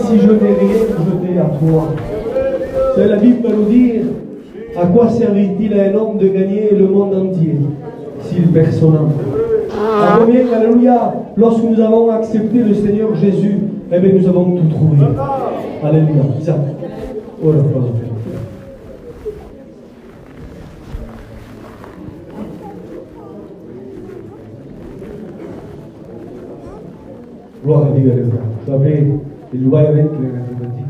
si je n'ai rien jeté à toi. C'est la Bible va nous dire, à quoi servit-il à un homme de gagner le monde entier s'il perd son âme? À combien, alléluia, lorsque nous avons accepté le Seigneur Jésus, eh bien nous avons tout trouvé. Alléluia. Isaac. Oh là, pardon. Gloire a Dio, alléluia. Je vais appeler il lugar avec les raccomanti.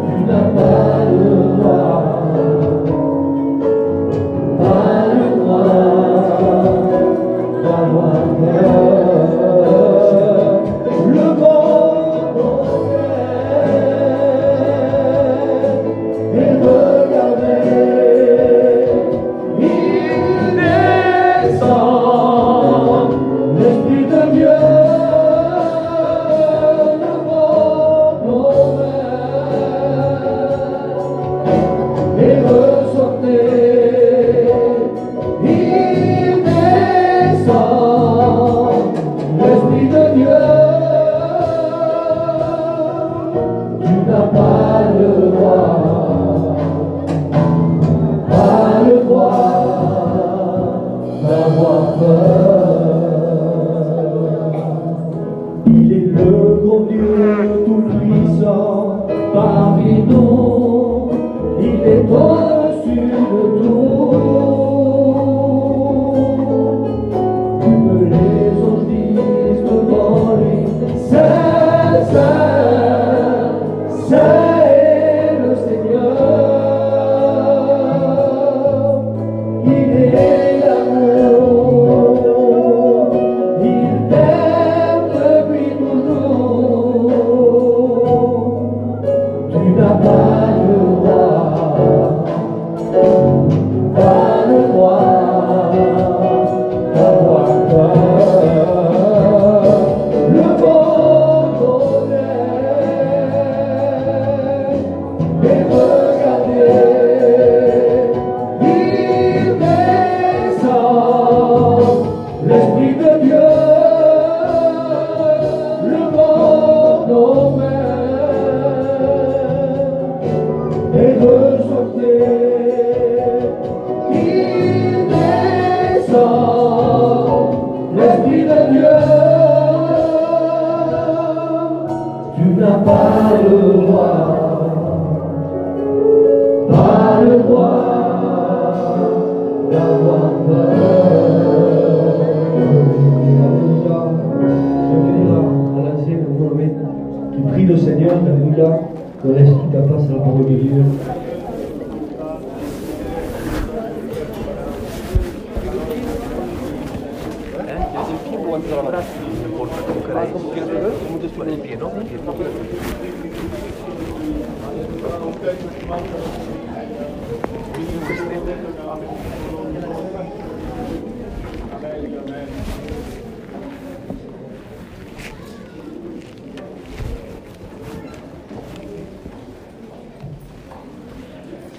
Tu n'as pas de prie le Seigneur, alléluia, de rester ta place à la parole de Dieu.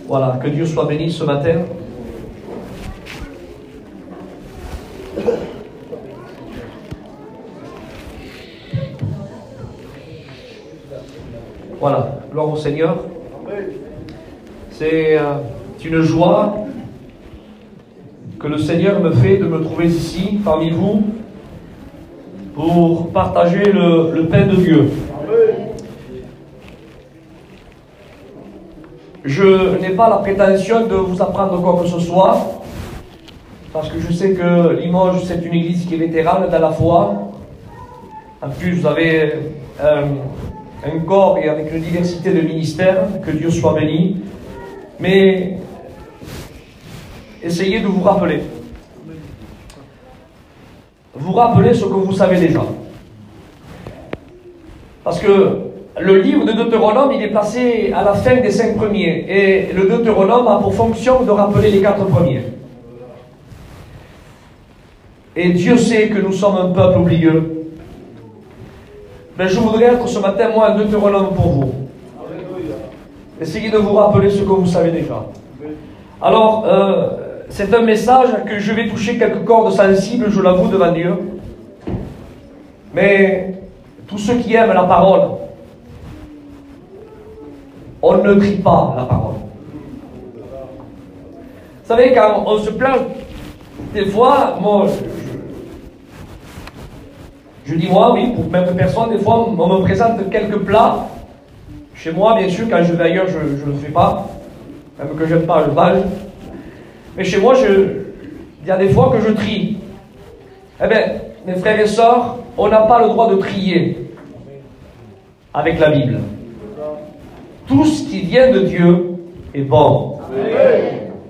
Voilà, que Dieu soit béni ce matin. Voilà, gloire au Seigneur. C'est une joie que le Seigneur me fait de me trouver ici, parmi vous, pour partager le pain de Dieu. Je n'ai pas la prétention de vous apprendre quoi que ce soit, parce que je sais que Limoges, c'est une église qui est vétérane dans la foi. En plus, vous avez un corps et avec une diversité de ministères, que Dieu soit béni. Mais essayez de vous rappeler. Vous rappelez ce que vous savez déjà. Parce que le livre de Deutéronome, il est placé à la fin des 5 premiers. Et le Deutéronome a pour fonction de rappeler les 4 premiers. Et Dieu sait que nous sommes un peuple oublieux. Mais je voudrais être ce matin, moi, un Deutéronome pour vous. Essayez de vous rappeler ce que vous savez déjà. Alors, c'est un message que je vais toucher quelques cordes sensibles, je l'avoue, devant Dieu. Mais tous ceux qui aiment la parole, on ne trie pas la parole. Vous savez, quand on se plaint, des fois, moi, je dis moi, oui, pour même personne, des fois, on me présente quelques plats. Chez moi, bien sûr, quand je vais ailleurs, je ne le fais pas. Même que j'aime pas, je mange. Mais chez moi, il y a des fois que je trie. Eh bien, mes frères et sœurs, on n'a pas le droit de trier avec la Bible. Tout ce qui vient de Dieu est bon.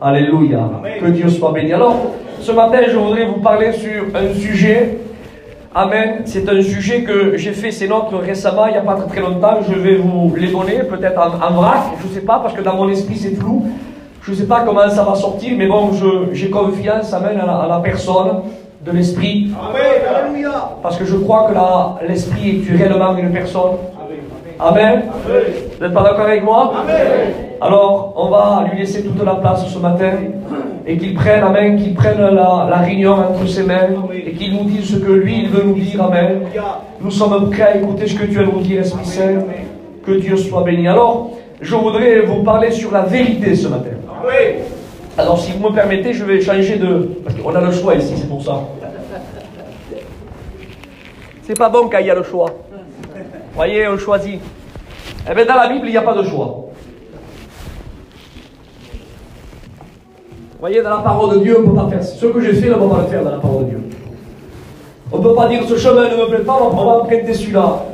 Alléluia. Que Dieu soit béni. Alors, ce matin, je voudrais vous parler sur un sujet. Amen. C'est un sujet que j'ai fait ces notes récemment, il n'y a pas très longtemps. Je vais vous les donner, peut-être en vrac. Je ne sais pas, parce que dans mon esprit, c'est flou. Je ne sais pas comment ça va sortir, mais bon, j'ai confiance, amen, à la personne de l'esprit. Alléluia. Parce que je crois que l'esprit est réellement une personne. Amen. Vous n'êtes pas d'accord avec moi? Amen. Alors, on va lui laisser toute la place ce matin et qu'il prenne, amen, qu'il prenne la réunion entre ses mains et qu'il nous dise ce que lui, il veut nous dire, amen. Nous sommes prêts à écouter ce que tu as nous dire, Esprit Saint. Que Dieu soit béni. Alors, je voudrais vous parler sur la vérité ce matin. Alors, si vous me permettez, je vais changer de... Parce qu'on a le choix ici, c'est pour ça. C'est pas bon quand il y a le choix. Vous voyez, on choisit. Eh bien, dans la Bible, il n'y a pas de choix. Vous voyez, dans la parole de Dieu, on ne peut pas faire ce que j'ai fait, là, on ne peut pas le faire dans la parole de Dieu. On ne peut pas dire ce chemin ne me plaît pas, on va emprunter celui-là.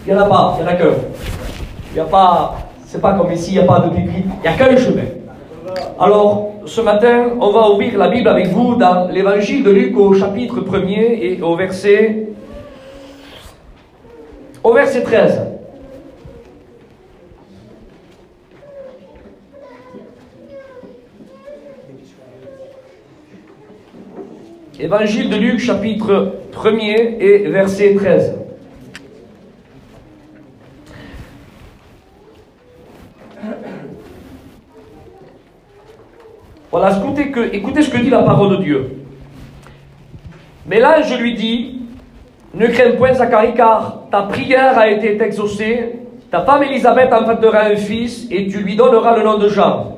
Il n'y en a pas, il n'y en a qu'un. Il n'y a pas, c'est pas comme ici, il n'y a pas de pipi, il n'y a qu'un chemin. Alors, ce matin, on va ouvrir la Bible avec vous dans l'évangile de Luc au chapitre 1er et au verset 13. Évangile de Luc, chapitre 1er et verset 13. Voilà, écoutez ce que dit la parole de Dieu. Mais l'ange lui dit, ne crains point Zacharie, car ta prière a été exaucée, ta femme Élisabeth enfantera un fils, et tu lui donneras le nom de Jean.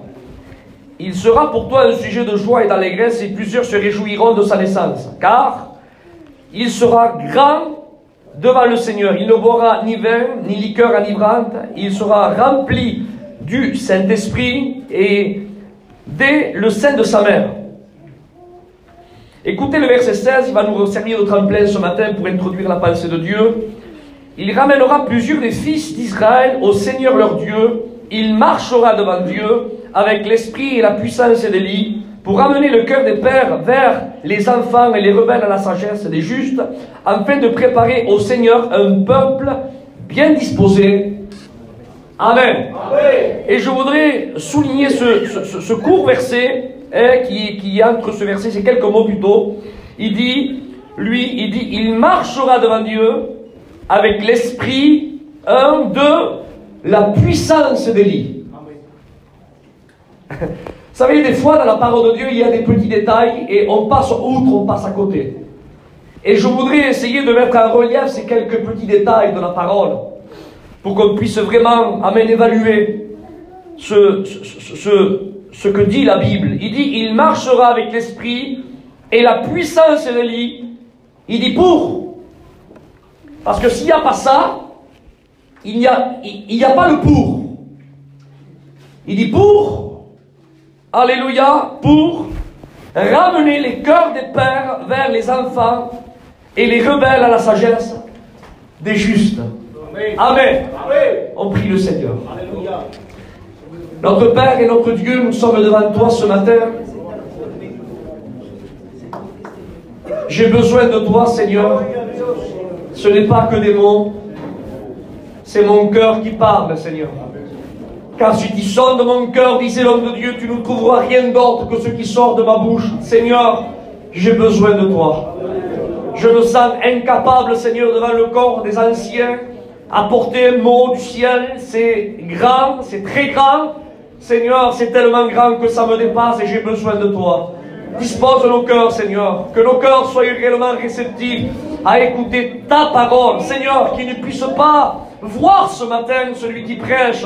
Il sera pour toi un sujet de joie et d'allégresse, et plusieurs se réjouiront de sa naissance, car il sera grand devant le Seigneur. Il ne boira ni vin, ni liqueur enivrante, il sera rempli du Saint-Esprit, et dès le sein de sa mère. Écoutez le verset 16, il va nous servir de tremplin ce matin pour introduire la pensée de Dieu. il ramènera plusieurs des fils d'Israël au Seigneur leur Dieu. Il marchera devant Dieu avec l'esprit et la puissance d'Élie pour ramener le cœur des pères vers les enfants et les rebelles à la sagesse des justes, afin de préparer au Seigneur un peuple bien disposé. Amen. Amen. Et je voudrais souligner ce court verset qui est entre ce verset, c'est quelques mots plus tôt. Il dit, il marchera devant Dieu avec l'esprit, de la puissance d'Élie. Vous savez, des fois, dans la parole de Dieu, il y a des petits détails et on passe outre, on passe à côté. Et je voudrais essayer de mettre en relief ces quelques petits détails de la parole pour qu'on puisse vraiment, évaluer ce que dit la Bible. Il dit, il marchera avec l'esprit et la puissance d'Élie. Il dit pour. Parce que s'il n'y a pas ça, il n'y a pas le pour. Il dit pour. Alléluia, pour ramener les cœurs des pères vers les enfants et les rebelles à la sagesse des justes. Amen. Amen. Amen. On prie le Seigneur. Alléluia. Notre Père et notre Dieu, nous sommes devant toi ce matin. J'ai besoin de toi, Seigneur. Ce n'est pas que des mots, c'est mon cœur qui parle, Seigneur. Car si tu sondes mon cœur, disait l'homme de Dieu, tu ne trouveras rien d'autre que ce qui sort de ma bouche. Seigneur, j'ai besoin de toi. Je me sens incapable, Seigneur, devant le corps des anciens, à porter un mot du ciel. C'est grand, c'est très grand. Seigneur, c'est tellement grand que ça me dépasse et j'ai besoin de toi. Dispose nos cœurs, Seigneur, que nos cœurs soient réellement réceptifs à écouter ta parole. Seigneur, qu'ils ne puissent pas voir ce matin celui qui prêche,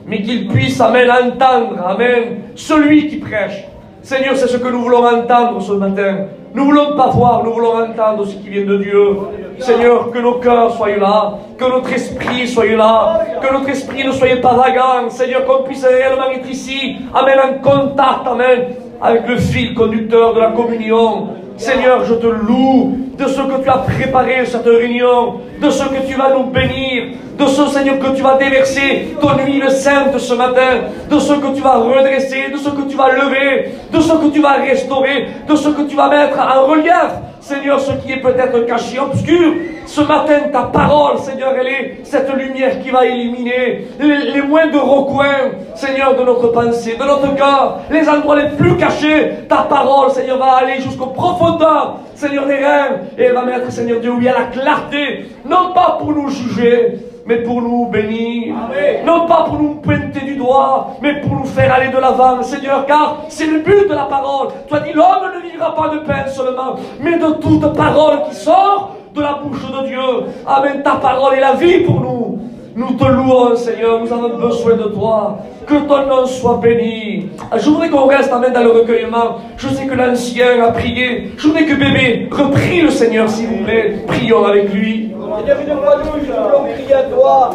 mais qu'il puisse, amen, entendre, amen, celui qui prêche. Seigneur, c'est ce que nous voulons entendre ce matin. Nous ne voulons pas voir, nous voulons entendre ce qui vient de Dieu. Seigneur, que nos cœurs soient là, que notre esprit soit là, que notre esprit ne soit pas vagant. Seigneur, qu'on puisse réellement être ici, amen, en contact, amen, avec le fil conducteur de la communion. Seigneur, je te loue de ce que tu as préparé cette réunion, de ce que tu vas nous bénir, de ce, Seigneur, que tu vas déverser ton huile sainte ce matin, de ce que tu vas redresser, de ce que tu vas lever, de ce que tu vas restaurer, de ce que tu vas mettre en relief. Seigneur, ce qui est peut-être caché, obscur, ce matin, ta parole, Seigneur, elle est cette lumière qui va illuminer les moindres recoins, Seigneur, de notre pensée, de notre cœur, les endroits les plus cachés. Ta parole, Seigneur, va aller jusqu'aux profondeurs, Seigneur, des rêves, et elle va mettre, Seigneur Dieu, oui, à la clarté, non pas pour nous juger, mais pour nous bénir. Amen. Non pas pour nous pointer du doigt, mais pour nous faire aller de l'avant, Seigneur, car c'est le but de la parole. Tu as dit, l'homme ne vivra pas de pain seulement, mais de toute parole qui sort de la bouche de Dieu. Amen, ta parole est la vie pour nous. Nous te louons, Seigneur, nous avons besoin de toi. Que ton nom soit béni. Je voudrais qu'on reste, amen, dans le recueillement. Je sais que l'ancien a prié. Je voudrais que bébé reprie le Seigneur, s'il vous plaît. Prions avec lui. Seigneur, une fois nous voulons crier à toi,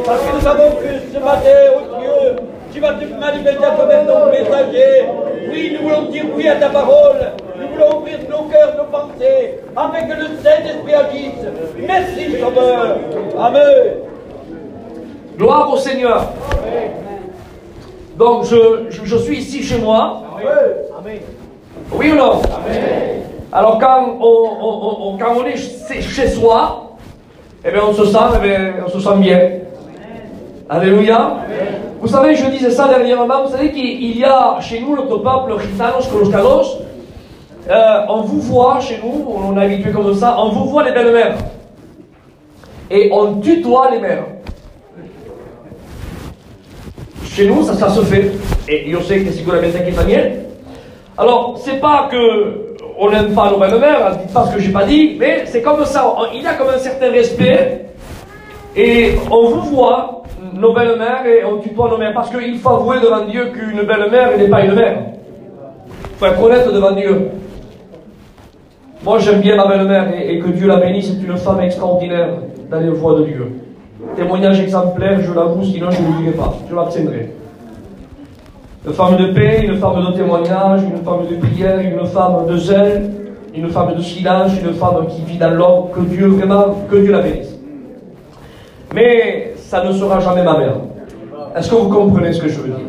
parce que nous savons que ce matin, oh Dieu, tu vas te manifester à toi-même ton messager. Oui, nous voulons dire oui à ta parole. Nous voulons ouvrir nos cœurs, nos pensées, afin que le Saint-Esprit agisse. Merci, Sauveur. Amen. Gloire au Seigneur. Amen. Donc, je suis ici chez moi. Amen. Oui ou non? Amen. Alors, quand on est chez soi, eh bien, on se sent bien. Amen. Alléluia. Amen. Vous savez, je disais ça dernièrement, vous savez qu'il y a chez nous, notre peuple, Gitanos, Coloscanos, on vous voit chez nous, on est habitué comme ça, on vous voit les belles-mères. Et on tutoie les mères. Chez nous, ça se fait. Et je sais que sicuramente qui también. Alors, c'est pas que on n'aime pas nos belles-mères, dites pas ce que j'ai pas dit, mais c'est comme ça. Il y a comme un certain respect. Et on vous voit, nos belles-mères, et on tutoie nos mères. Parce qu'il faut avouer devant Dieu qu'une belle-mère n'est pas une mère. Il faut être honnête devant Dieu. Moi, j'aime bien ma belle-mère, et que Dieu la bénisse, c'est une femme extraordinaire dans les voies de Dieu. Témoignage exemplaire, je l'avoue, sinon je ne le dirai pas, je m'abstiendrai. Une femme de paix, une femme de témoignage, une femme de prière, une femme de zèle, une femme de silence, une femme qui vit dans l'ordre, que Dieu vraiment, que Dieu la bénisse. mais ça ne sera jamais ma mère. Est-ce que vous comprenez ce que je veux dire?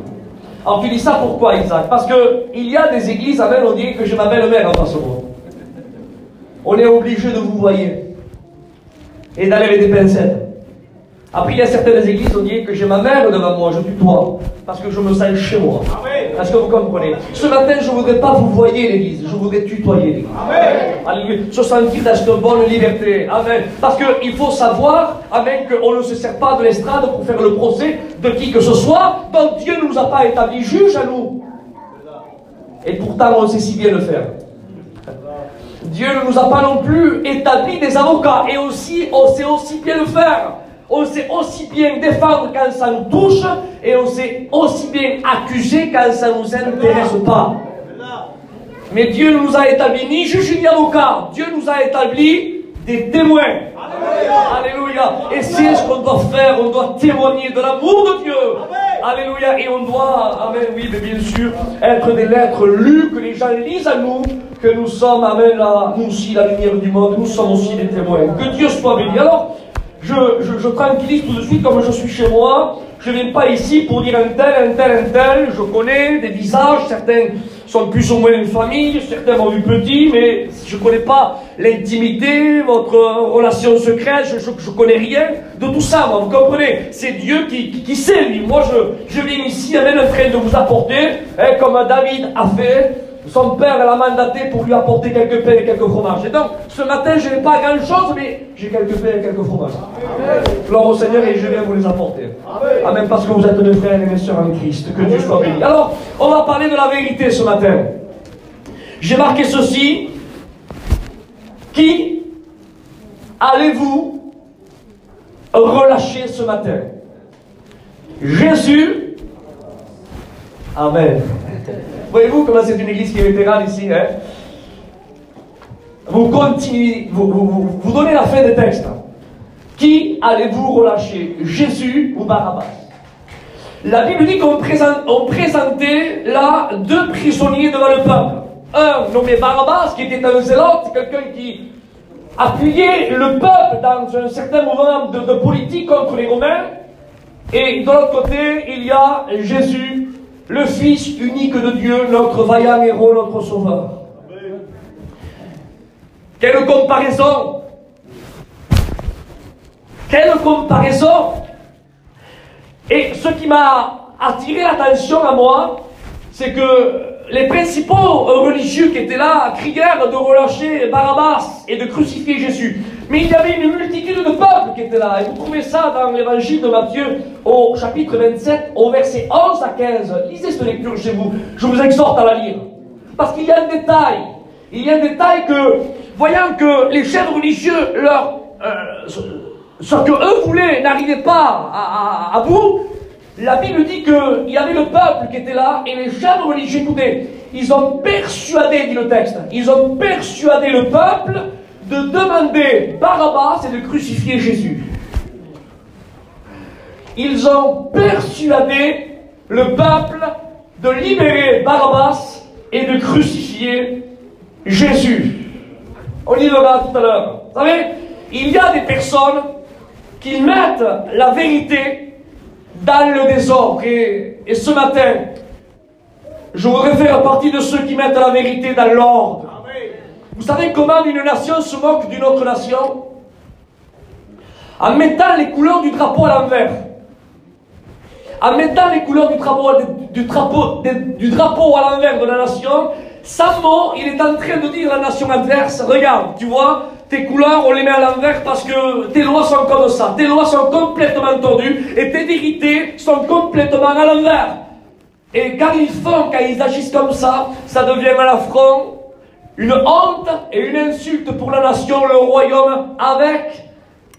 Alors tu dis ça pourquoi, Isaac? Parce qu'il y a des églises, amen, on dit que j'ai ma belle-mère en face de moi. On est obligé de vous voyer et d'aller avec des pincettes. Après, il y a certaines églises, on dit que j'ai ma mère devant moi, je tutoie, parce que je me sens chez moi. Est-ce que vous comprenez? Ce matin, je ne voudrais pas vous voyer l'église, je voudrais tutoyer l'église. Alléluia. Se sentir dans cette bonne liberté. Amen. Parce qu'il faut savoir, amen, qu'on ne se sert pas de l'estrade pour faire le procès de qui que ce soit, donc Dieu ne nous a pas établi juge à nous. Et pourtant, on sait si bien le faire. Dieu ne nous a pas non plus établi des avocats, et aussi, on sait aussi bien le faire. On sait aussi bien défendre quand ça nous touche, et on sait aussi bien accuser quand ça ne nous intéresse pas. Mais Dieu ne nous a établi ni juge ni avocat. Dieu nous a établi des témoins. Alléluia. Et c'est ce qu'on doit faire. On doit témoigner de l'amour de Dieu. Alléluia. Et on doit, amen, oui, mais bien sûr, être des lettres lues, que les gens lisent à nous, que nous sommes, amen, nous aussi la lumière du monde, nous sommes aussi des témoins. Que Dieu soit béni. Alors, je tranquillise tout de suite, comme je suis chez moi. Je ne viens pas ici pour dire un tel. Je connais des visages, certains sont plus ou moins une famille, certains m'ont vu petit, mais je ne connais pas l'intimité, votre relation secrète, je ne connais rien de tout ça, moi, vous comprenez? C'est Dieu qui sait, lui. Moi, je viens ici avec le train de vous apporter, hein, comme David a fait. Son père l'a mandaté pour lui apporter quelques pains et quelques fromages. Et donc, ce matin, je n'ai pas grand-chose, mais j'ai quelques pains et quelques fromages. Gloire au Seigneur, et je viens vous les apporter. Amen, parce que vous êtes mes frères et mes sœurs en Christ. Que Dieu soit béni. Alors, on va parler de la vérité ce matin. J'ai marqué ceci. Qui allez-vous relâcher ce matin? Jésus. Amen. Voyez-vous comment c'est une église qui est vétérane ici, hein? Vous continuez, vous donnez la fin des textes. Qui allez-vous relâcher? Jésus ou Barabbas? La Bible dit qu'on présentait là 2 prisonniers devant le peuple. Un nommé Barabbas, qui était un zélote, quelqu'un qui appuyait le peuple dans un certain mouvement de politique contre les Romains. Et de l'autre côté, il y a Jésus, le Fils unique de Dieu, notre vaillant héros, notre sauveur. Quelle comparaison! Quelle comparaison! Et ce qui m'a attiré l'attention à moi, c'est que les principaux religieux qui étaient là crièrent de relâcher Barabbas et de crucifier Jésus. Mais il y avait une multitude de peuples qui étaient là. Et vous trouvez ça dans l'évangile de Matthieu, au chapitre 27, au verset 11 à 15. Lisez cette lecture chez vous. Je vous exhorte à la lire. Parce qu'il y a un détail. Il y a un détail que, voyant que les chefs religieux, ce que eux voulaient n'arrivait pas à bout, la Bible dit qu'il y avait le peuple qui était là, et les chefs religieux, écoutez, ils ont persuadé, dit le texte, ils ont persuadé le peuple de demander Barabbas et de crucifier Jésus. Ils ont persuadé le peuple de libérer Barabbas et de crucifier Jésus. On y verra tout à l'heure. Vous savez, il y a des personnes qui mettent la vérité dans le désordre. Et ce matin, je voudrais faire partie de ceux qui mettent la vérité dans l'ordre. Vous savez comment une nation se moque d'une autre nation? En mettant les couleurs du drapeau à l'envers. En mettant les couleurs du drapeau à l'envers de la nation, sans mot, il est en train de dire à la nation adverse, regarde, tu vois, tes couleurs, on les met à l'envers parce que tes lois sont comme ça. Tes lois sont complètement tordues et tes vérités sont complètement à l'envers. Et quand ils agissent comme ça, ça devient un affront, une honte et une insulte pour la nation, le royaume, avec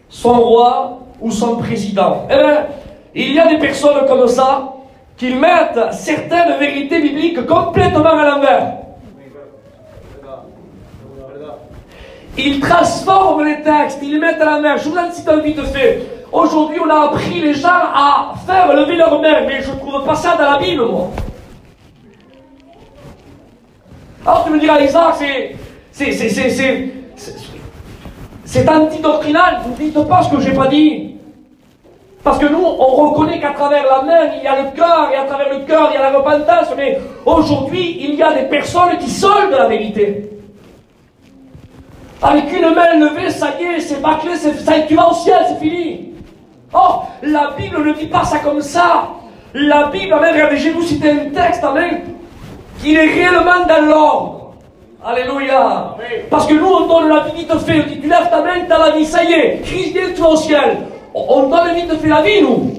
son roi ou son président. Eh bien, il y a des personnes comme ça qui mettent certaines vérités bibliques complètement à l'envers. Ils transforment les textes, ils les mettent à l'envers. Je vous en cite un vite fait. Aujourd'hui, on a appris les gens à faire lever leurs mains, mais je ne trouve pas ça dans la Bible, moi. Alors tu me diras, Isaac, c'est antidoctrinal. Vous ne dites pas ce que je n'ai pas dit. Parce que nous, on reconnaît qu'à travers la main, il y a le cœur, et à travers le cœur, il y a la repentance. Mais aujourd'hui, il y a des personnes qui soldent la vérité. Avec une main levée, ça y est, c'est bâclé, tu vas au ciel, c'est fini. Or, la Bible ne dit pas ça comme ça. La Bible, amen, regardez, je vais vous citer un texte, amen, qu'il est réellement dans l'ordre. Alléluia. Parce que nous, on donne la vie vite fait. On dit, tu lèves ta main, tu as la vie, ça y est, Christ vient, tu vas au ciel. On donne vite fait la vie, nous.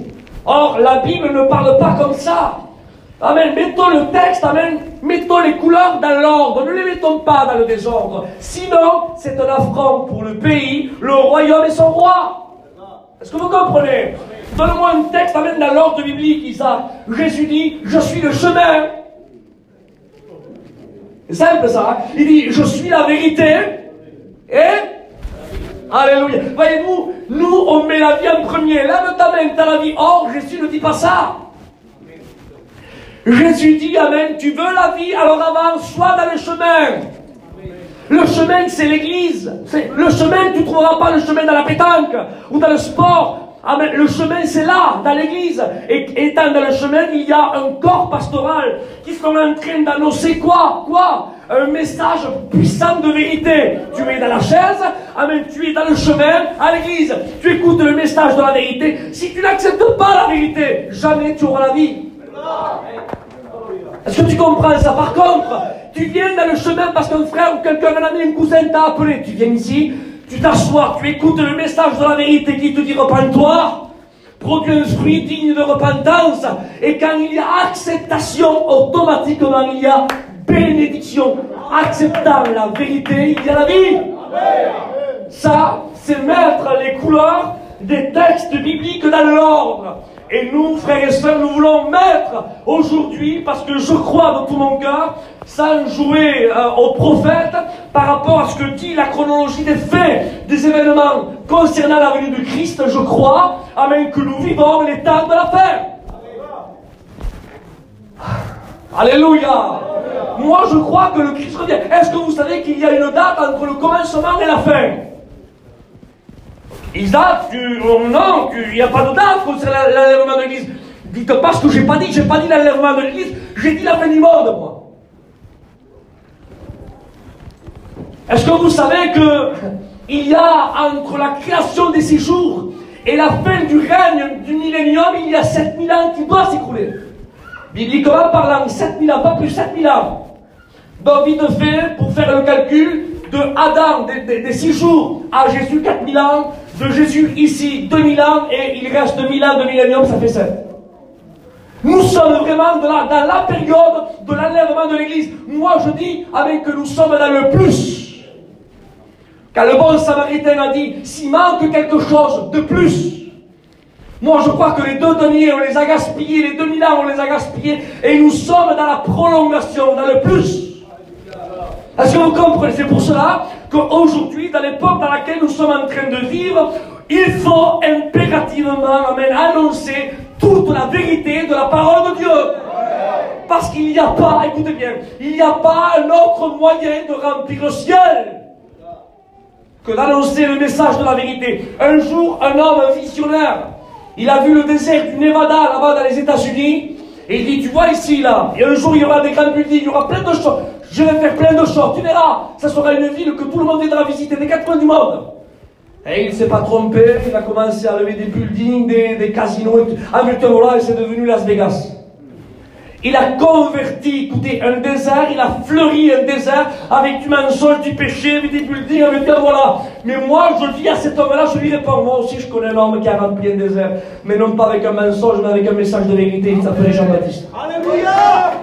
Or, la Bible ne parle pas comme ça. Amen. Mettons le texte, amen. Mettons les couleurs dans l'ordre. Ne les mettons pas dans le désordre. Sinon, c'est un affront pour le pays, le royaume et son roi. Est-ce que vous comprenez? Donne-moi un texte, amen, dans l'ordre biblique, Isaac. Jésus dit, je suis le chemin. C'est simple ça. Hein? Il dit, je suis la vérité. Et alléluia. Voyez-vous, nous, on met la vie en premier. Lève ta main, t'as la vie. Or, Jésus ne dit pas ça. Jésus dit, amen, tu veux la vie, alors avance, sois dans le chemin. Le chemin, c'est l'église. Le chemin, tu ne trouveras pas le chemin dans la pétanque ou dans le sport. Amen. Le chemin, c'est là, dans l'église. Et étant dans le chemin, il y a un corps pastoral qui sont en train d'annoncer quoi? Un message puissant de vérité. Tu es dans la chaise, amen, tu es dans le chemin, à l'église. Tu écoutes le message de la vérité. Si tu n'acceptes pas la vérité, jamais tu auras la vie. Est-ce que tu comprends ça? Par contre, tu viens dans le chemin parce qu'un frère ou quelqu'un, un ami, un cousin t'a appelé. Tu viens ici, tu t'assois, tu écoutes le message de la vérité qui te dit repens-toi, produis un fruit digne de repentance. Et quand il y a acceptation, automatiquement il y a bénédiction. Acceptant la vérité, il y a la vie. Ça, c'est mettre les couleurs des textes bibliques dans l'ordre. Et nous, frères et sœurs, nous voulons mettre aujourd'hui, parce que je crois de tout mon cœur, sans jouer au prophète, par rapport à ce que dit la chronologie des faits, des événements concernant la venue de Christ, je crois, amen, que nous vivons les temps de la fin. Alléluia. Moi, je crois que le Christ revient. Est-ce que vous savez qu'il y a une date entre le commencement et la fin? Isaac, non, il n'y a pas de date concernant l'enlèvement de l'église. Dites pas ce que j'ai pas dit l'enlèvement de l'église, j'ai dit la fin du monde, moi. Est-ce que vous savez que il y a entre la création des 6 jours et la fin du règne du millénium, il y a 7000 ans qui doivent s'écrouler. Bibliquement parlant, 7000 ans, pas plus 7000 ans. Donc, vite fait, pour faire le calcul, de Adam, des 6 jours, à Jésus, 4000 ans, de Jésus ici, 2000 ans, et il reste 2000 ans de millénium, ça fait 7. Nous sommes vraiment dans la période de l'enlèvement de l'église. Moi, je dis, avec que nous sommes dans le plus. Quand le bon samaritain a dit, s'il manque quelque chose de plus, moi, je crois que les 2 deniers, on les a gaspillés, les 2000 ans, on les a gaspillés, et nous sommes dans la prolongation, dans le plus. Est-ce que vous comprenez? C'est pour cela qu'aujourd'hui, dans l'époque dans laquelle nous sommes en train de vivre, il faut impérativement, amen, annoncer toute la vérité de la parole de Dieu. Parce qu'il n'y a pas, écoutez bien, il n'y a pas un autre moyen de remplir le ciel que d'annoncer le message de la vérité. Un jour, un homme, un visionnaire, il a vu le désert du Nevada, là-bas dans les États-Unis, et il dit, tu vois ici, là, et un jour il y aura des grands buildings, il y aura plein de choses. Je vais faire plein de choses, tu verras, ça sera une ville que tout le monde viendra visiter, des 4 coins du monde. Et il ne s'est pas trompé, il a commencé à lever des buildings, des casinos, et tout. Ah, mais voilà, et c'est devenu Las Vegas. Il a converti, écoutez, un désert, il a fleuri un désert avec du mensonge, du péché, avec des buildings, avec tout, voilà. Mais moi, je dis à cet homme-là, je lui réponds, moi aussi, je connais un homme qui a rempli un désert, mais non pas avec un mensonge, mais avec un message de vérité, il s'appelait Jean-Baptiste. Alléluia!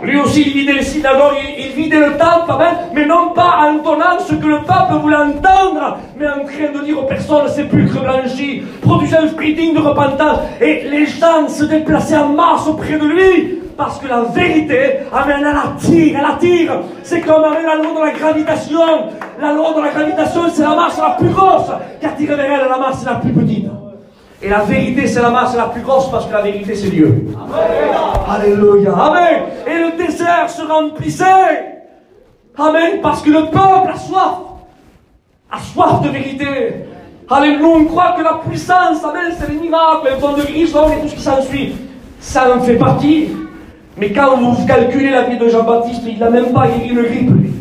Lui aussi, il vidait les synagogues, il vidait le temple, mais non pas en donnant ce que le peuple voulait entendre, mais en train de dire aux personnes, sépulcre blanchi, produisant un fruit digne de repentance, et les gens se déplaçaient en masse auprès de lui. Parce que la vérité, amen, elle attire. C'est comme la loi de la gravitation. La loi de la gravitation, c'est la masse la plus grosse qui attire vers elle la masse la plus petite. Et la vérité, c'est la masse la plus grosse parce que la vérité, c'est Dieu. Amen. Alléluia. Amen. Et le désert se remplissait. Amen. Parce que le peuple a soif. A soif de vérité. Alléluia, on croit que la puissance, amen, c'est les miracles, les dons de guérison et tout ce qui s'ensuit. Ça en fait partie. Mais quand vous calculez la vie de Jean-Baptiste, il n'a même pas guéri une grippe, lui.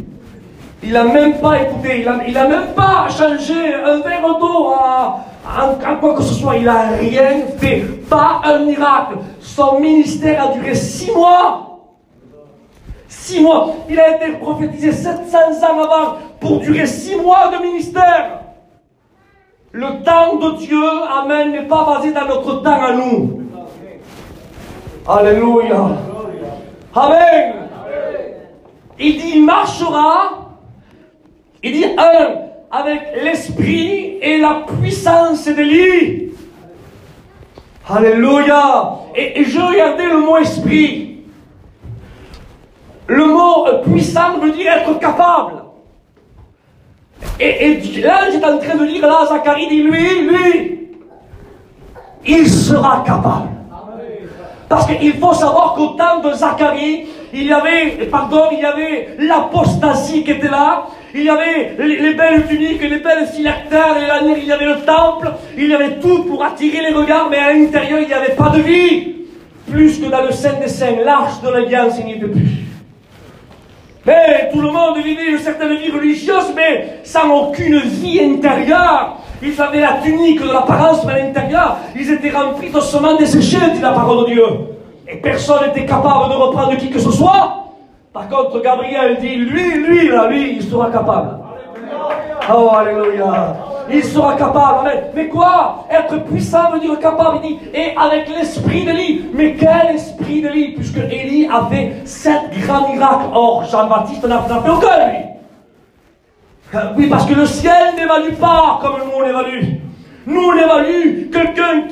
Il n'a même pas écouté, il n'a même pas changé un verre d'eau en quoi que ce soit. Il n'a rien fait. Pas un miracle. Son ministère a duré 6 mois. 6 mois. Il a été prophétisé 700 ans avant pour durer 6 mois de ministère. Le temps de Dieu, amen, n'est pas basé dans notre temps à nous. Alléluia. Amen. Il dit, il marchera. Il dit, avec l'esprit et la puissance d'Élie. Alléluia. Et je regardais le mot esprit. Le mot puissant veut dire être capable. Et l'ange est en train de dire là, Zacharie dit, lui, il sera capable. Parce qu'il faut savoir qu'au temps de Zacharie, il y avait l'apostasie qui était là, il y avait les belles tuniques, les belles phylactères, les lanières, il y avait le temple, il y avait tout pour attirer les regards, mais à l'intérieur, il n'y avait pas de vie. Plus que dans le Saint des Saints, l'arche de l'alliance, il n'y était plus. Mais tout le monde vivait une certaine vie religieuse, mais sans aucune vie intérieure. Ils avaient la tunique de l'apparence, mais à l'intérieur, ils étaient remplis d'ossements desséchés, dit la parole de Dieu. Et personne n'était capable de reprendre qui que ce soit. Par contre, Gabriel dit, lui, il sera capable. Oh, alléluia. Il sera capable. Mais quoi? Être puissant veut dire capable. Il dit, et avec l'esprit d'Élie. Mais quel esprit d'Élie? Puisque Élie a fait 7 grands miracles. Or, Jean-Baptiste n'a fait aucun, lui. Oui, parce que le ciel n'évalue pas comme nous on évalue. Nous on évalue quelqu'un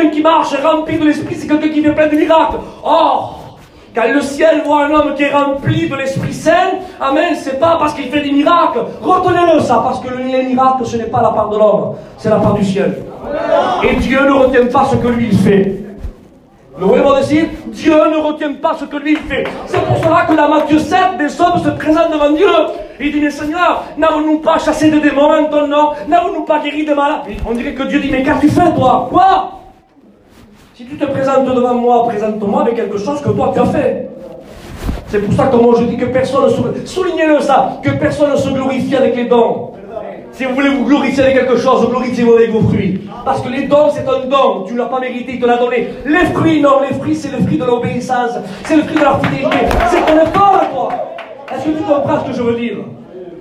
qui marche rempli de l'esprit, c'est quelqu'un qui fait plein de miracles. Or, quand le ciel voit un homme qui est rempli de l'Esprit Saint, amen, c'est pas parce qu'il fait des miracles. Retenez-le ça, parce que les miracles, ce n'est pas la part de l'homme, c'est la part du ciel. Et Dieu ne retient pas ce que lui il fait. Le voyez-vous ici? Dieu ne retient pas ce que lui il fait. C'est pour cela que dans Matthieu 7, des hommes se présentent devant Dieu. Il dit, mais Seigneur, n'avons-nous pas chassé des démons en ton nom? N'avons-nous pas guéri des malades? On dirait que Dieu dit, mais qu'as-tu fait toi? Quoi? Si tu te présentes devant moi, présente-moi avec quelque chose que toi tu as fait. C'est pour ça que moi je dis que personne ne se... Soulignez-le ça, que personne ne se glorifie avec les dons. Si vous voulez vous glorifier avec quelque chose, glorifiez-vous avec vos fruits. Parce que les dons, c'est un don. Tu ne l'as pas mérité, il te l'a donné. Les fruits, non, les fruits, c'est le fruit de l'obéissance. C'est le fruit de la fidélité. C'est ton effort à toi. Est-ce que tu comprends ce que je veux dire?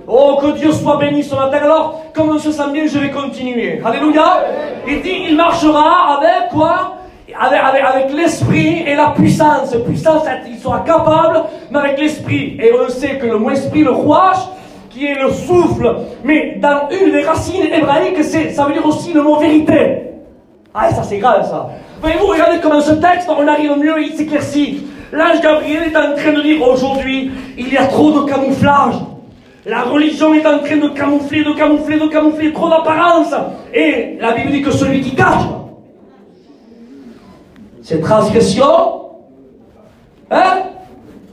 Oh, que Dieu soit béni ce matin. Alors, comme on se sent bien, je vais continuer. Alléluia. Il dit, il marchera avec quoi? Avec l'esprit et la puissance. Puissance, il sera capable, mais avec l'esprit. Et on sait que le mot esprit, le rouage, qui est le souffle, mais dans une des racines hébraïques, ça veut dire aussi le mot vérité. Ah, ça c'est grave ça. Voyez-vous, regardez comment ce texte, on arrive mieux, il s'éclaircit. L'ange Gabriel est en train de dire aujourd'hui, il y a trop de camouflage. La religion est en train de camoufler, trop d'apparence. Et la Bible dit que celui qui cache ces transgressions,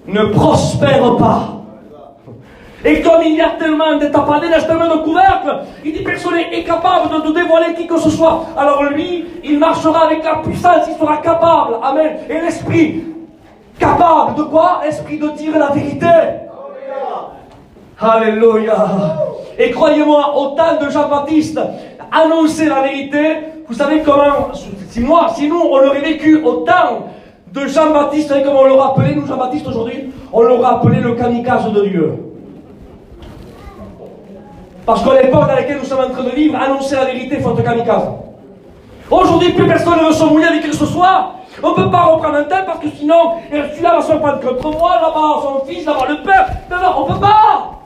ne prospèrent pas. Et comme il y a tellement de tapadénages, tellement de couvercles, il dit personne est capable de dévoiler qui que ce soit. Alors lui, il marchera avec la puissance, il sera capable. Amen. Et l'esprit, capable de quoi? L'esprit de dire la vérité. Alléluia. Et croyez-moi, au temps de Jean-Baptiste, annoncer la vérité, vous savez comment, si nous, on aurait vécu au temps de Jean-Baptiste, vous savez comment on l'aura appelé, nous, Jean-Baptiste, aujourd'hui? On l'aura appelé le kamikaze de Dieu. Parce qu'à l'époque dans laquelle nous sommes en train de vivre, annoncer la vérité, il faut être kamikaze. Aujourd'hui, plus personne ne veut se mouiller avec qui que ce soit. On ne peut pas reprendre un tel parce que sinon, celui-là va se prendre contre moi, là-bas son fils, là-bas le père. Non, on ne peut pas.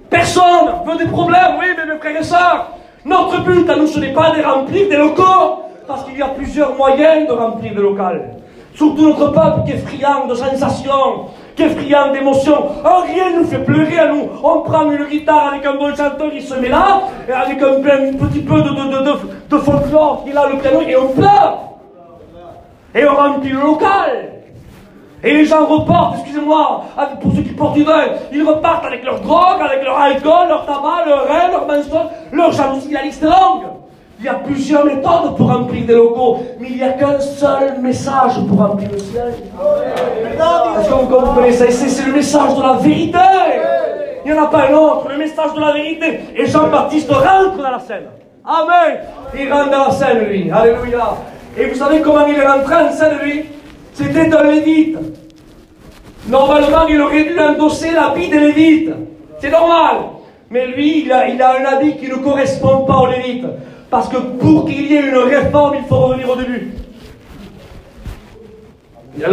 Personne veut des problèmes, oui, mais mes frères et sœurs, notre but à nous, ce n'est pas de remplir des locaux, parce qu'il y a plusieurs moyens de remplir des locales. Surtout notre peuple qui est friand de sensations, qui est friand d'émotions. Oh, rien ne nous fait pleurer à nous. On prend une guitare avec un bon chanteur, il se met là, et avec un petit peu de folklore, il a le piano, et on pleure. Et on remplit le local. Et les gens repartent, excusez-moi, pour ceux qui portent du vin, ils repartent avec leur drogue, avec leur alcool, leur tabac, leur rein, leur mensonge, leur jalousie, la liste est longue. Il y a plusieurs méthodes pour remplir des locaux, mais il n'y a qu'un seul message pour remplir le ciel. Est-ce que vous comprenez ça? C'est le message de la vérité. Il n'y en a pas un autre, le message de la vérité. Et Jean-Baptiste rentre dans la scène. Amen. Il rentre dans la scène, lui. Alléluia. Et vous savez comment il est rentré en scène, lui? C'était un lévite. Normalement, il aurait dû endosser l'habit des lévites. C'est normal. Mais lui, il a un habit qui ne correspond pas aux lévites. Parce que pour qu'il y ait une réforme, il faut revenir au début. Il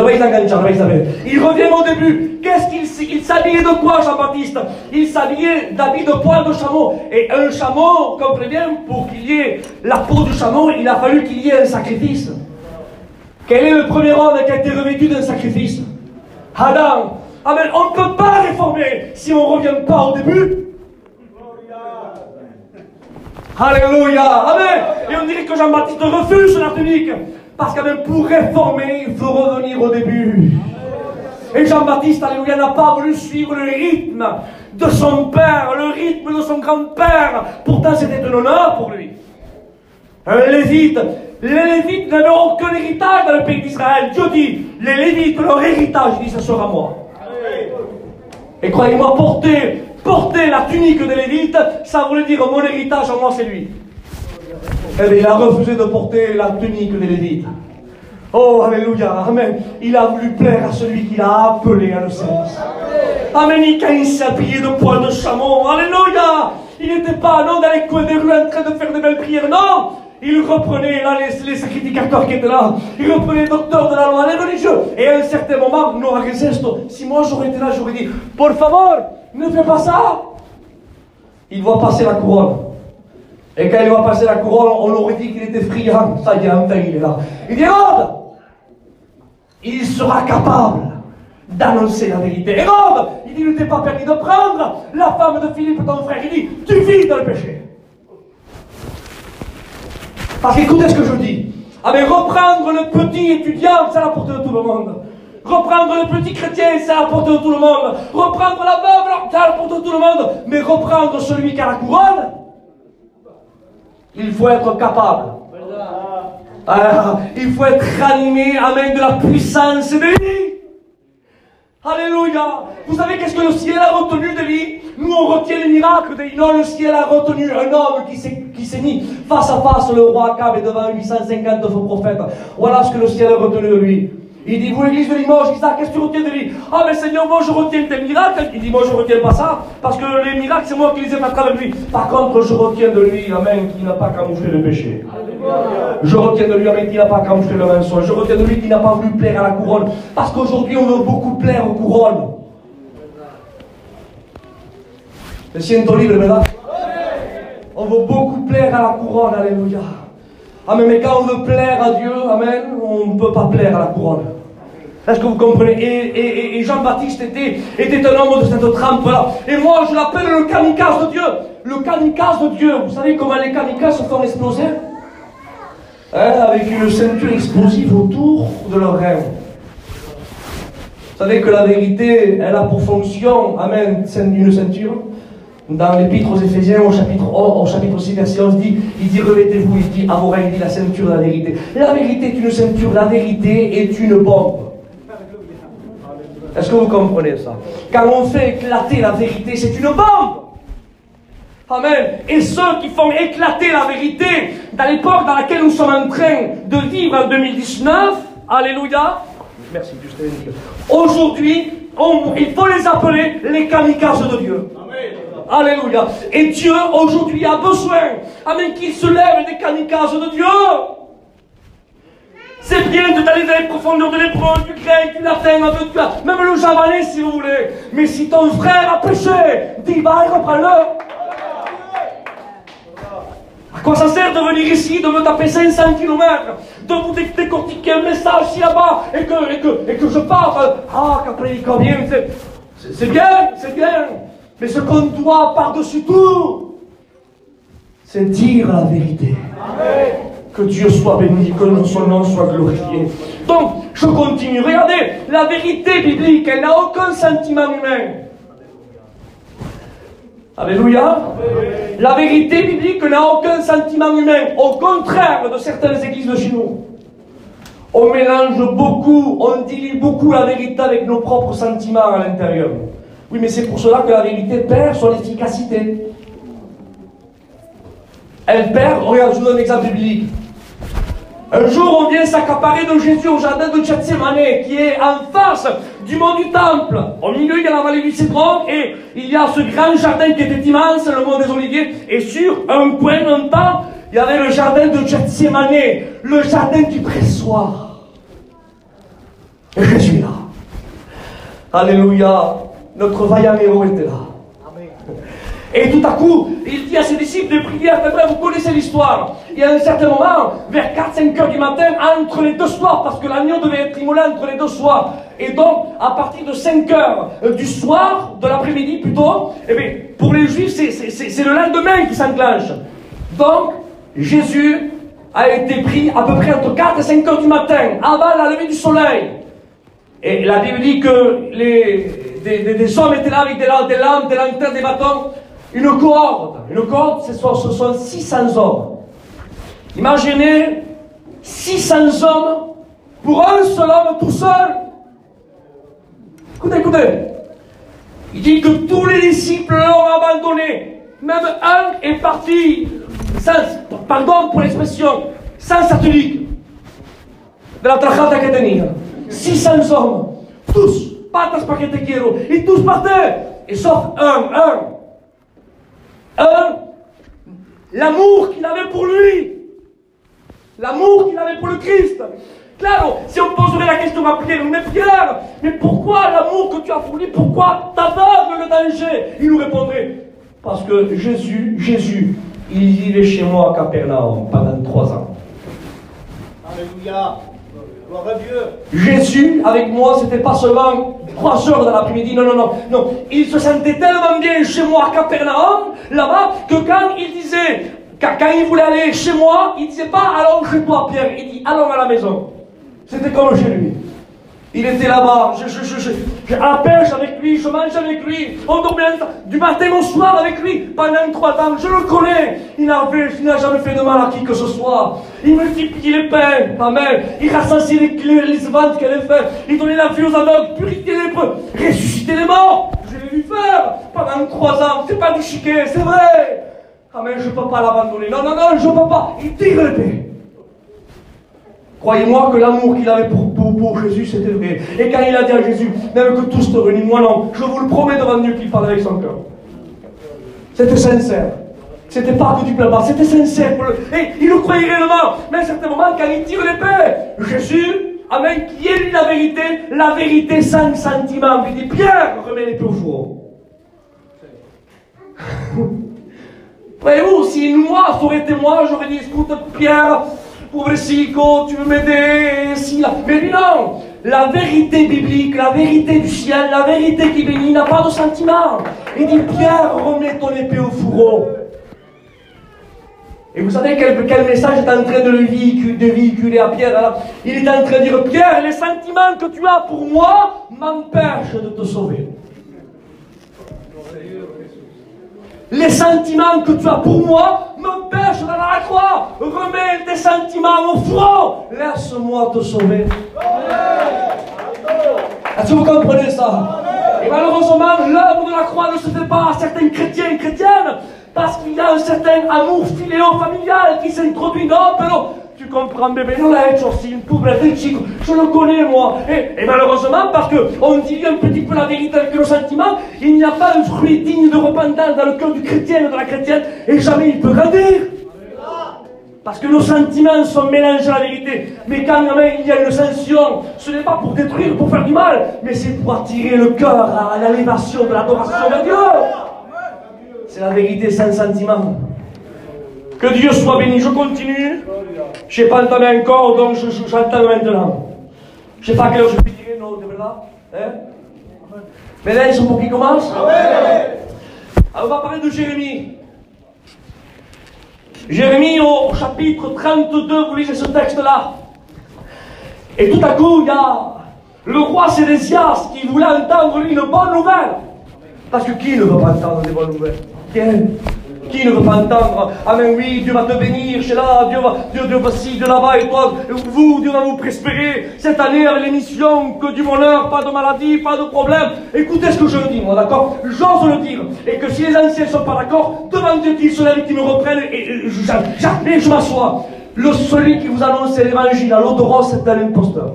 revient au début. Qu'est-ce qu'il s'habillait de quoi, Jean-Baptiste? Il s'habillait d'habits de poils de chameau. Et un chameau, comprenez bien, pour qu'il y ait la peau du chameau, il a fallu qu'il y ait un sacrifice. Quel est le premier homme qui a été revêtu d'un sacrifice? Adam. Amen. On ne peut pas réformer si on ne revient pas au début. Alléluia. Amen. Et on dirait que Jean-Baptiste refuse la tunique. Parce que même pour réformer, il faut revenir au début. Et Jean-Baptiste, alléluia, n'a pas voulu suivre le rythme de son père, le rythme de son grand-père. Pourtant, c'était un honneur pour lui. Un lévite. Les lévites n'avaient aucun héritage dans le pays d'Israël. Dieu dit, les lévites, leur héritage, il dit, ce sera moi. Et croyez-moi, porter la tunique des lévites, ça voulait dire, mon héritage en moi, c'est lui. Eh bien, il a refusé de porter la tunique des lévites. Oh, alléluia, amen. Il a voulu plaire à celui qu'il a appelé à le service. Amen, quand il s'est habillé de poils de chameau, alléluia. Il n'était pas, non, dans les coins des rues en train de faire de belles prières, non. Il reprenait là les sacrificateurs qui étaient là. Il reprenait les docteurs de la loi, les religieux. Et à un certain moment, non, si moi j'aurais été là, j'aurais dit, por favor, ne fais pas ça. Il voit passer la couronne. Et quand il va passer la couronne, on aurait dit qu'il était friand. Ça y est, enfin il est là. Il dit, Hérode, il sera capable d'annoncer la vérité. Hérode, il dit, il ne t'est pas permis de prendre la femme de Philippe, ton frère. Il dit, tu vis dans le péché. Parce qu'écoutez ce que je dis. Ah mais reprendre le petit étudiant, c'est à la portée de tout le monde. Reprendre le petit chrétien, c'est à la portée de tout le monde. Reprendre la veuve, c'est à la portée de tout le monde. Mais reprendre celui qui a la couronne, il faut être capable. Il faut être animé, amen, de la puissance de lui. Alléluia. Vous savez qu'est-ce que le ciel a retenu de lui? Nous on retient les miracles de lui. Non, le ciel a retenu un homme qui s'est mis face à face le roi Akab et devant 850 faux prophètes. Voilà ce que le ciel a retenu de lui. Il dit, vous l'église de Limoges, Isaac, qu'est-ce que tu retiens de lui? Ah mais Seigneur, moi je retiens tes miracles. Il dit, moi je retiens pas ça, parce que les miracles c'est moi qui les ai fait à travers lui. Par contre, je retiens de lui, amen, qui n'a pas camouflé le péché. Je retiens de lui, amen, qui n'a pas camouflé le mensonge. Je retiens de lui qui n'a pas voulu plaire à la couronne. Parce qu'aujourd'hui on veut beaucoup plaire aux couronnes. Me siento libre, ¿verdad? On veut beaucoup plaire à la couronne, alléluia. Amen, mais quand on veut plaire à Dieu, amen, on ne peut pas plaire à la couronne. Est-ce que vous comprenez? Et Jean-Baptiste était un homme de cette trempe-là. Et moi, je l'appelle le kamikaze de Dieu. Le kamikaze de Dieu. Vous savez comment les kamikazes se font exploser? Avec une ceinture explosive autour de leur rêve. Vous savez que la vérité, elle a pour fonction, amen, une ceinture. Dans l'épître aux Éphésiens, au chapitre 6, verset 11, il dit revêtez-vous, il dit à vos reins, il dit la ceinture de la vérité. La vérité est une ceinture, la vérité est une bombe. Est-ce que vous comprenez ça? Quand on fait éclater la vérité, c'est une bombe. Amen. Et ceux qui font éclater la vérité dans l'époque dans laquelle nous sommes en train de vivre en 2019, alléluia. Merci, Justin. Aujourd'hui, il faut les appeler les kamikazes de Dieu. Amen. Alléluia. Et Dieu, aujourd'hui, a besoin, amen, qu'il se lève des kamikazes de Dieu. C'est bien d'aller dans les profondeurs de l'hébreu, du grec, du latin, même le javanais si vous voulez. Mais si ton frère a péché, dis, va et reprends-le. À quoi ça sert de venir ici, de me taper 500 km, de vous décortiquer un message ici là-bas, et que je parte, qu'après il convient, c'est bien, c'est bien. Mais ce qu'on doit par-dessus tout, c'est dire la vérité. Amen. Que Dieu soit béni, que son nom soit glorifié. Donc, Je continue. Regardez, la vérité biblique, elle n'a aucun sentiment humain. Alléluia. La vérité biblique n'a aucun sentiment humain. Au contraire de certaines églises de chez nous. On mélange beaucoup, on dilue beaucoup la vérité avec nos propres sentiments à l'intérieur. Oui, mais c'est pour cela que la vérité perd son efficacité. Elle perd, regarde, je vous donne un exemple biblique. Un jour, on vient s'accaparer de Jésus au jardin de Gethsémane, qui est en face du mont du Temple. Au milieu, il y a la vallée du Cédron, et il y a ce grand jardin qui était immense, le mont des Oliviers, et sur un coin, un temps, il y avait le jardin de Gethsémane, le jardin du pressoir. Et Jésus est là. Alléluia. Notre vaillant héros était là. Et tout à coup, il dit à ses disciples de prier. Vous connaissez l'histoire. Il y a un certain moment, vers 4-5 heures du matin, entre les deux soirs, parce que l'agneau devait être immolé entre les deux soirs. Et donc, à partir de 5 heures du soir, de l'après-midi plutôt, eh bien, pour les Juifs, c'est le lendemain qui s'enclenche. Donc, Jésus a été pris à peu près entre 4 et 5 heures du matin, avant la levée du soleil. Et la Bible dit que des hommes étaient là avec des lampes, des lanternes, des bâtons. Une cohorte, ce sont 600 hommes. Imaginez 600 hommes pour un seul homme tout seul. Écoutez. Il dit que tous les disciples l'ont abandonné. Même un est parti, pardon pour l'expression, sans satellite. De la Trajata que tenía. 600 hommes. Tous, patas para que te quiero. Et tous partaient. Et sauf un, l'amour qu'il avait pour lui, l'amour qu'il avait pour le Christ. Claro, si on poserait la question à Pierre, mais Pierre, mais pourquoi l'amour que tu as pour lui, pourquoi t'aveugle le danger? Il nous répondrait, parce que Jésus, il vivait chez moi à Capernaum pendant 3 ans. Alléluia. Gloire à Dieu. Jésus, avec moi, c'était pas seulement 3 heures dans l'après-midi, non. Il se sentait tellement bien chez moi à Capernaum, là-bas, que quand il disait, quand il voulait aller chez moi, il disait pas allons chez toi, Pierre, il dit allons à la maison. C'était comme chez lui. Il était là-bas, je à la pêche avec lui, je mange avec lui, on dormait du matin au soir avec lui pendant 3 ans, je le connais. Il n'a jamais fait de mal à qui que ce soit. Il multipliait les pains, amen. Il rassassiait les ventes qu'elle avait fait. Il donnait la vie aux aveugles, purifiait les lépreux, ressuscitait les morts. Je l'ai vu faire pendant 3 ans. C'est pas du chiquet, c'est vrai. Amen, je ne peux pas l'abandonner. Non, je ne peux pas. Il tire l'épée. Croyez-moi que l'amour qu'il avait pour Jésus, c'était vrai. Et quand il a dit à Jésus, même que tous te renient, moi non, je vous le promets devant Dieu qu'il parle avec son cœur. C'était sincère. C'était pas que du blabla, c'était sincère. Et il le croyait réellement. Mais à un certain moment, quand il tire l'épée, Jésus, amen, qui est lui la vérité sans sentiment. Il dit, Pierre, remets l'épée au fourreau. Voyez-vous, si moi, ça aurait été moi, j'aurais dit, écoute, Pierre, Pouvecico, tu veux m'aider, si là. Mais lui, non. La vérité biblique, la vérité du ciel, la vérité qui bénit, n'a pas de sentiment. Il dit, Pierre, remets ton épée au fourreau. Et vous savez quel message est en train de véhiculer à Pierre là? Il est en train de dire, Pierre, les sentiments que tu as pour moi m'empêchent de te sauver. Les sentiments que tu as pour moi m'empêchent d'aller à la croix. Remets tes sentiments au front. Laisse-moi te sauver. Est-ce que vous comprenez ça? Et malheureusement, l'œuvre de la croix ne se fait pas à certains chrétiens et chrétiennes parce qu'il y a un certain amour filéo-familial qui s'introduit. Non, però, tu comprends, bébé, non, là, tu aussi une poubelle de chico. Je le connais, moi. Et malheureusement, parce qu'on dit un petit peu la vérité avec nos sentiments, il n'y a pas de fruit digne de repentance dans le cœur du chrétien et de la chrétienne, et jamais il peut grandir. Parce que nos sentiments sont mélangés à la vérité. Mais quand même il y a une sanction, ce n'est pas pour détruire, pour faire du mal, mais c'est pour attirer le cœur à l'élévation de l'adoration de Dieu. C'est la vérité sans sentiment. Que Dieu soit béni. Je continue. Je n'ai pas entamé encore, donc j'entame maintenant. Je ne sais pas à quelle heure je finirai, non, de là. Hein? Mais là, ils sont pour qui commence? Alors, on va parler de Jérémie. Jérémie au chapitre 32, vous lisez ce texte-là. Et tout à coup, il y a le roi Sédécias qui voulait entendre une bonne nouvelle. Parce que qui ne veut pas entendre des bonnes nouvelles? Qui ne veut pas entendre? Ah mais oui, Dieu va te bénir, chez là, Dieu va ci, Dieu là-bas, et toi, vous, Dieu va vous prospérer. Cette année, avec l'émission, que du bonheur, pas de maladie, pas de problème. Écoutez ce que je dis, moi, d'accord? J'ose le dire. Et que si les anciens ne sont pas d'accord, devant Dieu qu'ils se lèvent et qu'ils me reprennent, et je m'assois. Celui qui vous annonce l'évangile à l'eau de rose, c'est un imposteur.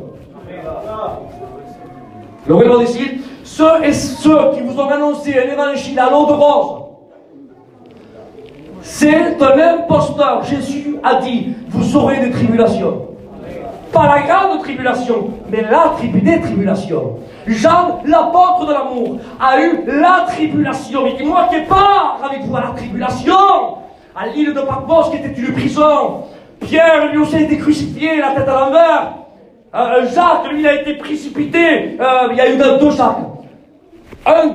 Le roi décide, ceux qui vous ont annoncé un évangile à l'eau de rose, c'est un imposteur. Jésus a dit, vous aurez des tribulations. Pas la grande tribulation, mais des tribulations. Jean, l'apôtre de l'amour, a eu la tribulation. Il dit, moi qui pars avec vous à la tribulation, à l'île de Patmos, qui était une prison. Pierre, lui aussi, a été crucifié, la tête à l'envers. Jacques, lui, a été précipité. Il y a eu deux Jacques. Un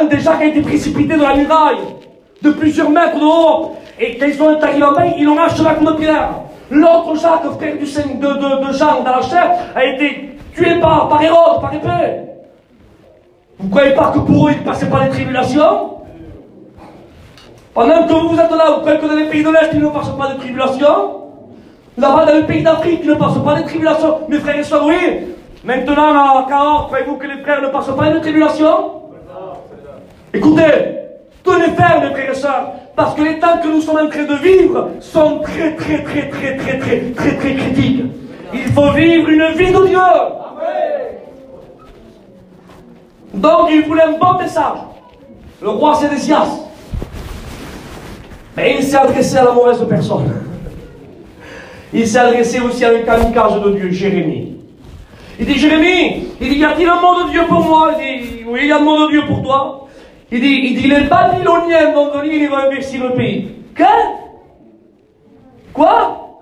des Jacques a été précipité de la muraille, de plusieurs mètres de haut. Et quand ils sont arrivés en bas, ils l'ont acheté la de pierre. L'autre Jacques, frère de Jean dans la chair, a été tué par Hérode, par épée. Vous ne croyez pas que pour eux, ils ne passaient pas les tribulations? Pendant que vous êtes là, vous croyez que dans les pays de l'Est, ils ne passent pas de tribulations? Là-bas, dans les pays d'Afrique, ils ne passent pas de tribulations? Mes frères et sœurs, oui. Maintenant, à Cahors, croyez-vous que les frères ne passent pas de tribulations? Écoutez, tenez ferme, mes frères et sœurs, parce que les temps que nous sommes en train de vivre sont très critiques. Il faut vivre une vie de Dieu. Donc, il voulait un bon message. Le roi Sédécias. Mais il s'est adressé à la mauvaise personne. Il s'est adressé aussi à un kamikaze de Dieu, Jérémie. Il dit, Jérémie, y a-t-il un mot de Dieu pour moi? Il dit, oui, il y a un mot de Dieu pour toi. Il dit, les Babyloniens vont venir, ils vont investir le pays. Quoi?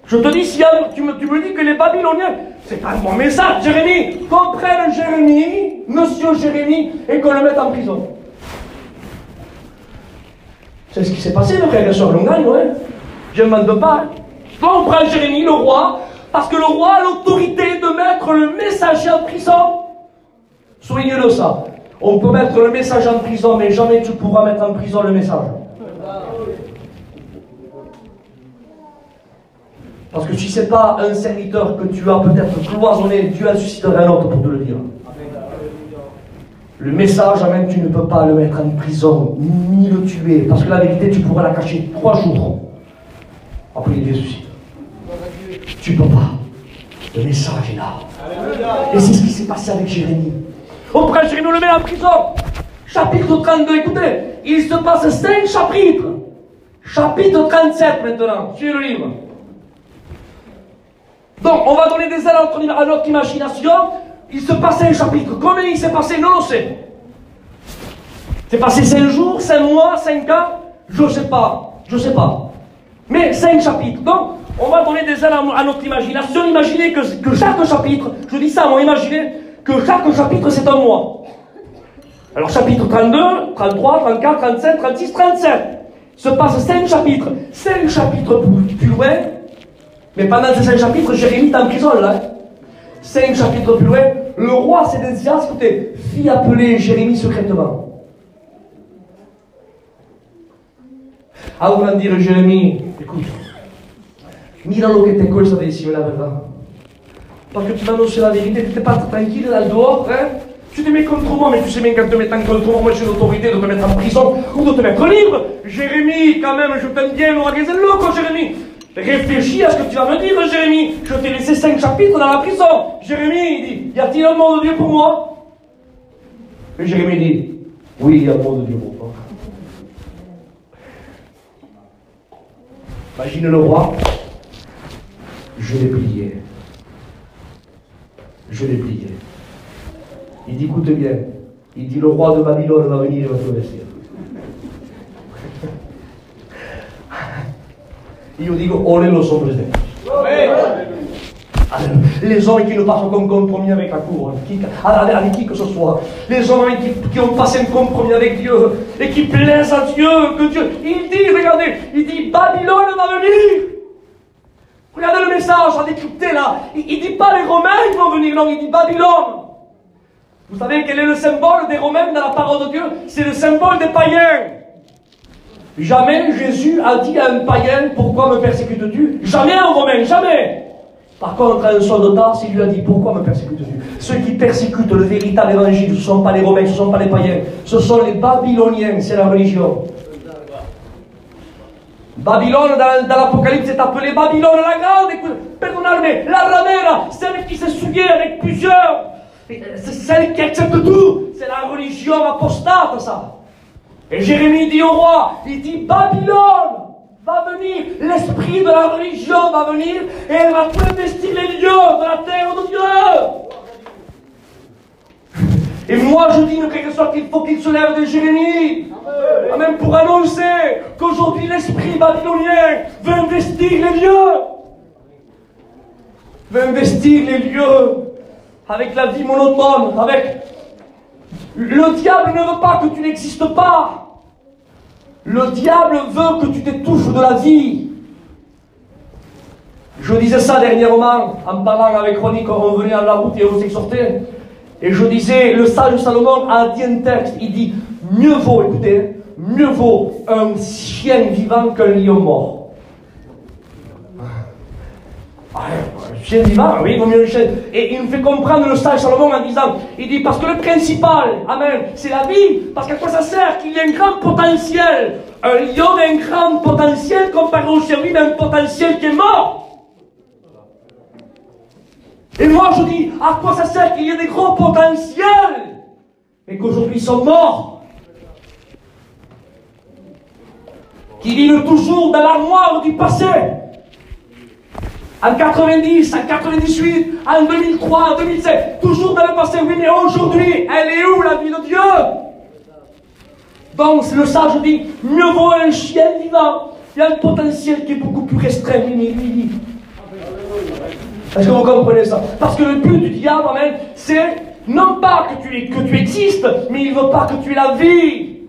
Je te dis, si tu me dis que les Babyloniens, c'est pas un bon message, Jérémie. Qu'on prenne Jérémie, monsieur Jérémie, et qu'on le mette en prison. C'est ce qui s'est passé, le frère et sœur, on gagne, ouais. Je ne m'en pas. Donc on prend Jérémie, le roi, parce que le roi a l'autorité de mettre le messager en prison. Soulignez-le ça. On peut mettre le messager en prison, mais jamais tu pourras mettre en prison le message. Parce que si ce n'est pas un serviteur que tu as peut-être cloisonné, Dieu a suscité un autre pour te le dire. Le message, même tu ne peux pas le mettre en prison, ni le tuer, parce que la vérité, tu pourras la cacher 3 jours. Après, il ressuscite. Tu ne peux pas. Le message est là. Et c'est ce qui s'est passé avec Jérémie. On prend Jérémie, on le met en prison. Chapitre 32, écoutez, il se passe 5 chapitres. Chapitre 37 maintenant, suivez le livre. Donc, on va donner des ailes à notre imagination. Il se passait un chapitre. Combien il s'est passé? Non, on sait. C'est passé 5 jours, 5 mois, 5 ans? Je ne sais pas. Je ne sais pas. Mais 5 chapitres. Donc, on va donner des ailes à notre imagination. Imaginez que chaque chapitre, je dis ça, moi, imaginez que chaque chapitre, c'est un mois. Alors, chapitre 32, 33, 34, 35, 36, 37. Il se passe 5 chapitres. 5 chapitres plus loin. Mais pendant ces 5 chapitres, Jérémie est en prison, là. 5 chapitres plus loin, le roi Sédécias, écoutez, fit appeler Jérémie secrètement. A voler dire Jérémie, écoute, mira lo que te cuesta decir la verdad. Parce que tu m'as annoncé la vérité, tu n'étais pas tranquille là dehors, hein? Tu te mets contre moi, mais tu sais bien qu'en te mettant contre moi, j'ai l'autorité de te mettre en prison ou de te mettre libre. Jérémie, quand même, je t'aime bien, organise-le, quoi, Jérémie. Réfléchis à ce que tu vas me dire, Jérémie. Je t'ai laissé 5 chapitres dans la prison. Jérémie, il dit, y a-t-il un mot de Dieu pour moi? Et Jérémie dit, oui, il y a un mot de Dieu pour toi. Imagine le roi. Je l'ai plié. Je l'ai plié. Il dit, écoute bien. Il dit, le roi de Babylone va venir et va te laisser. Io dico, olè lo so presidente. Les hommes qui ne passent aucun compromis avec la cour, avec qui que ce soit, les hommes qui ont passé un compromis avec Dieu et qui plaisent à Dieu, que Dieu, il dit, regardez, il dit, Babylone va venir. Regardez le message à décrypter là. Il dit pas les Romains, ils vont venir, non, il dit Babylone. Vous savez quel est le symbole des Romains dans la parole de Dieu? C'est le symbole des païens. Jamais Jésus a dit à un païen, pourquoi me persécutes-tu? Jamais un Romain, jamais. Par contre, à un soldat, il lui a dit, pourquoi me persécutes-tu? Ceux qui persécutent le véritable évangile, ce ne sont pas les Romains, ce ne sont pas les païens, ce sont les Babyloniens, c'est la religion. Babylone, dans l'Apocalypse, c'est appelé Babylone la grande, pardonnez, la ramera, celle qui s'est souillée avec plusieurs, c'est celle qui accepte tout, c'est la religion apostate, ça. Et Jérémie dit au roi, il dit Babylone va venir, l'esprit de la religion va venir et elle va tout investir les lieux de la terre de Dieu. Et moi je dis, quelque sorte, qu'il faut qu'il se lève de Jérémie, même pour annoncer qu'aujourd'hui l'esprit babylonien veut investir les lieux, veut investir les lieux avec la vie monotone, avec... Le diable ne veut pas que tu n'existes pas. Le diable veut que tu t'étouffes de la vie. Je disais ça dernièrement, en parlant avec Ronnie quand on venait à la route et on s'exhortait. Et je disais, le sage Salomon a dit un texte, il dit, mieux vaut, écoutez, mieux vaut un chien vivant qu'un lion mort. Un chien vivant, oui, il vaut mieux un chien. Et il me fait comprendre le sage Salomon en disant, il dit, parce que le principal, amen, c'est la vie, parce qu'à quoi ça sert qu'il y ait un grand potentiel. Un lion a un grand potentiel comparé au chien d'un potentiel qui est mort. Et moi je dis, à quoi ça sert qu'il y ait des gros potentiels, mais qu'aujourd'hui ils sont morts, qui vivent toujours dans l'armoire du passé. En 90, en 98, en 2003, en 2007, toujours dans le passé, oui, mais aujourd'hui, elle est où la vie de Dieu? Donc le sage dit, mieux vaut un chien vivant, il y a un potentiel qui est beaucoup plus restreint, oui. Est-ce que vous comprenez ça? Parce que le but du diable, amen, c'est non pas que tu existes, mais il ne veut pas que tu aies la vie.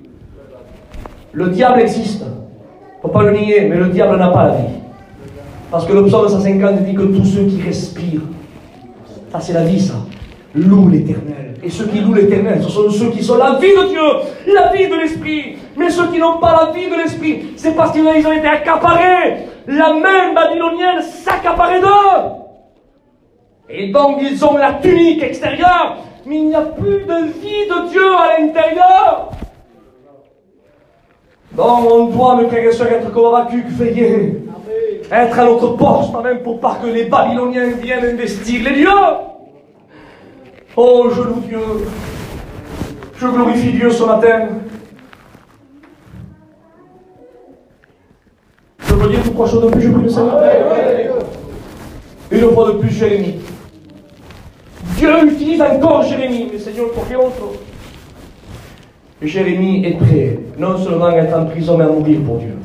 Le diable existe, il ne faut pas le nier, mais le diable n'a pas la vie. Parce que le psaume 150 dit que tous ceux qui respirent, ça c'est la vie, ça, louent l'Éternel. Et ceux qui louent l'Éternel, ce sont ceux qui sont la vie de Dieu, la vie de l'Esprit. Mais ceux qui n'ont pas la vie de l'Esprit, c'est parce qu'ils ont été accaparés. La main babylonienne s'accaparait d'eux. Et donc ils ont la tunique extérieure, mais il n'y a plus de vie de Dieu à l'intérieur. Donc on doit, mes frères et sœurs, être comme Habakkuk, veiller. Être à notre poste, même pour pas que les Babyloniens viennent investir les lieux. Oh, je loue Dieu. Je glorifie Dieu ce matin. Je veux dire 3 choses de plus, je prie le Seigneur. Une fois de plus, Jérémie. Dieu utilise encore Jérémie, mais Seigneur, pour quel autre? Jérémie est prêt, non seulement à être en prison, mais à mourir pour Dieu.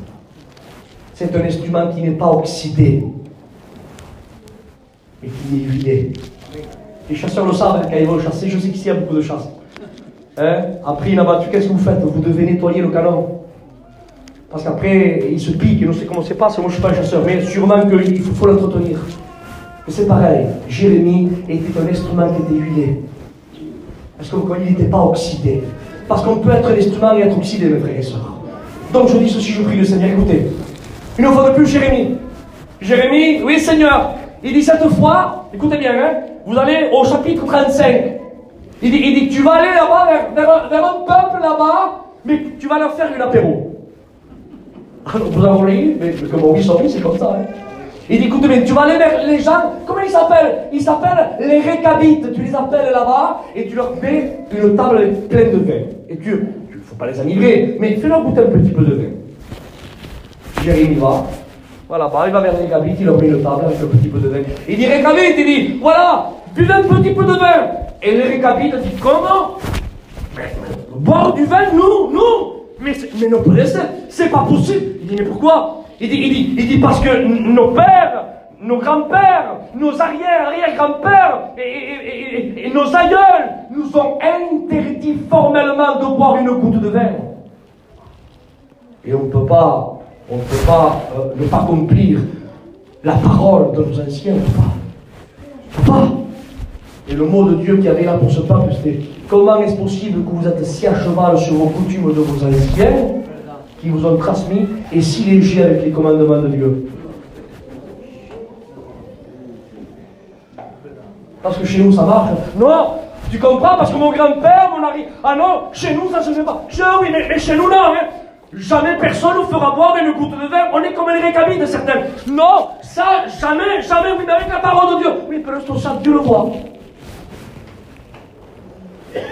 C'est un instrument qui n'est pas oxydé, mais qui est huilé. Les chasseurs le savent, quand ils vont chasser, je sais qu'ici il y a beaucoup de chasse. Après une abattu, qu'est-ce que vous faites? Vous devez nettoyer le canon. Parce qu'après, il se pique, et on sait comment c'est pas, moi je ne suis pas un chasseur, mais sûrement qu'il faut l'entretenir. Mais c'est pareil, Jérémie était un instrument qui était huilé. Parce qu'il n'était pas oxydé. Parce qu'on peut être un instrument et être oxydé, mes frères et sœurs. Donc je dis ceci, je prie le Seigneur, écoutez. Une fois de plus, Jérémie. Jérémie, oui Seigneur. Il dit cette fois, écoutez bien, hein, vous allez au chapitre 35. Il dit tu vas aller là-bas vers un peuple là-bas, mais tu vas leur faire une apéro. Alors vous avez lu, mais comme on dit, c'est comme ça. Hein. Il dit écoutez bien, tu vas aller vers les gens, comment ils s'appellent? Ils s'appellent les Récabites. Tu les appelles là-bas et tu leur mets une table pleine de vin. Et il ne faut pas les enivrer, mais fais-leur goûter un petit peu de vin. Jérémie va, voilà, il va vers les Récabites, il leur met une table avec un petit peu de vin. Il dit Récabites, il dit voilà, buvez un petit peu de vin. Et les Récabites disent comment? Boire du vin, nous mais nos pères, c'est pas possible. Il dit mais pourquoi? Il dit parce que nos pères, nos grands-pères, nos arrière-grands-pères et nos aïeuls nous ont interdit formellement de boire une goutte de vin. Et on ne peut pas ne pas accomplir la parole de nos anciens, pas. Et le mot de Dieu qui avait là pour ce peuple, c'était comment est-ce possible que vous êtes si à cheval sur vos coutumes de vos anciens qui vous ont transmis et si léger avec les commandements de Dieu? Parce que chez nous ça marche. Non, tu comprends? Parce que mon grand-père, mon mari. Ah non, chez nous ça se fait pas. Oui, mais chez nous non, hein. Jamais personne nous fera boire une goutte de vin. On est comme les récabites certains. Non, ça, jamais, oui, mais avec la parole de Dieu. Oui, mais ça, Dieu le voit.